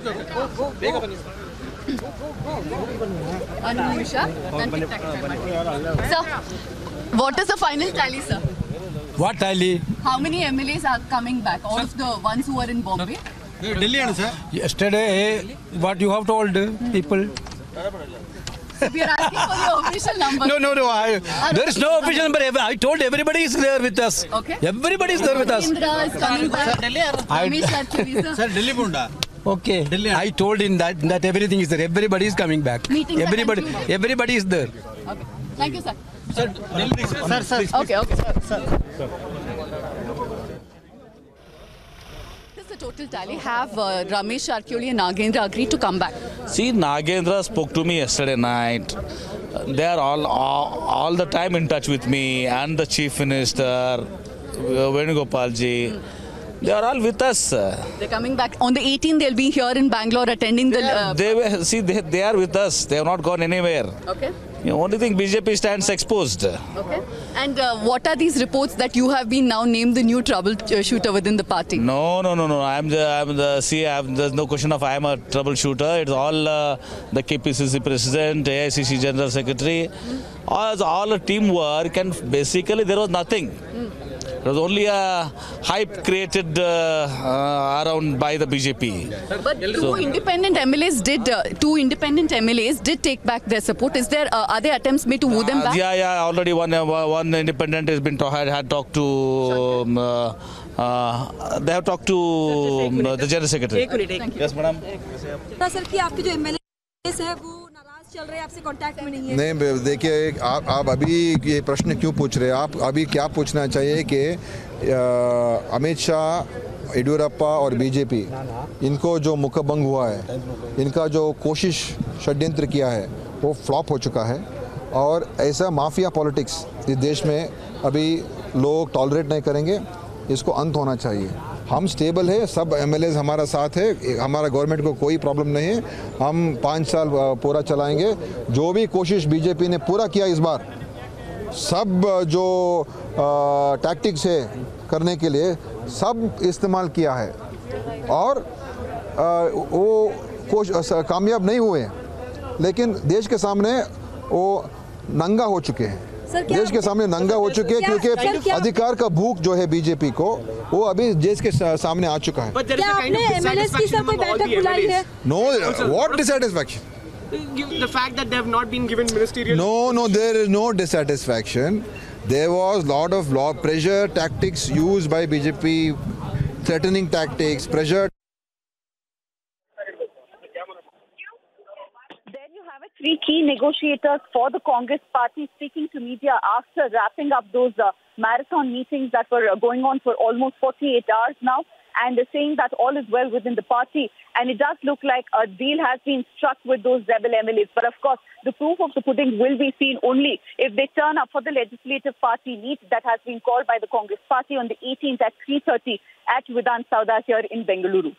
Sir, what is the final tally, sir? What tally? How many MLAs are coming back? All of the ones who are in Bombay? Delhi, sir. Yesterday, what you have told people? We are asking for the official number. No. There is no official number. I told everybody is there with us. Okay. Everybody is there with us. Indra is coming back. Ramesh Archuri, sir. Sir, Delhi Bunda. Okay. Delhi. I told him that everything is there. Everybody is coming back. Meetings are Everybody concluded. is there. Okay. Thank you, sir. Sir, Delhi. Sir. Okay. Sir. What is the total tally? Have Ramesh Archuri and Nagendra agreed to come back? See, Nagendra spoke to me yesterday night. They are all the time in touch with me and the Chief Minister, Venugopalji. They are all with us. They're coming back. On the 18th, they'll be here in Bangalore attending the... They are with us. They have not gone anywhere. Okay. The only thing, BJP stands exposed. Okay. And what are these reports that you have been now named the new troubleshooter within the party? No. There's no question of I am a troubleshooter. It's all the KPCC president, AICC general secretary. All a teamwork, and basically there was nothing. There was only a hype created around by the BJP. But two independent MLAs did take back their support. Are there attempts made to woo them back? Yeah. Already one independent has been had talked to. They have talked to the general secretary. Yes, madam. Sir कि आपके जो MLAs है वो नाराज चल रहे हैं, आपसे कांटेक्ट में नहीं है? नहीं, देखिए आप अभी ये प्रश्न क्यों पूछ रहे हैं? आप अभी क्या पूछना चाहिए कि अमित शाह, येडियुरप्पा और बीजेपी, इनको जो मुखभंग हुआ है, इनका जो कोशिश षड्यंत्र किया है वो फ्लॉप हो चुका है, और ऐसा माफिया पॉलिटिक्स इस देश में अभी लोग टॉलरेट नहीं करेंगे। इसको अंत होना चाहिए। हम स्टेबल है, सब एमएलएज हमारा साथ है, हमारा गवर्नमेंट को कोई प्रॉब्लम नहीं है। हम 5 साल पूरा चलाएंगे। जो भी कोशिश बीजेपी ने पूरा किया इस बार, सब जो टैक्टिक्स है करने के लिए सब इस्तेमाल किया है, और वो कामयाब नहीं हुए, लेकिन देश के सामने वो नंगा हो चुके हैं। देश के सामने नंगा हो चुके हैं क्योंकि अधिकार का भूख जो है बीजेपी को, वो अभी देश के सामने आ चुका है। क्या आपने एमएलएस की सब कोई बैठक बुलाई है? No, what dissatisfaction? The fact that they have not been given ministerial. No, there is no dissatisfaction. There was lot of pressure tactics used by BJP, threatening tactics, pressure. Three key negotiators for the Congress party speaking to media after wrapping up those marathon meetings that were going on for almost 48 hours now, and they're saying that all is well within the party, and it does look like a deal has been struck with those rebel MLAs. But of course, the proof of the pudding will be seen only if they turn up for the legislative party meet that has been called by the Congress party on the 18th at 3:30 at Vidhan Sauda here in Bengaluru.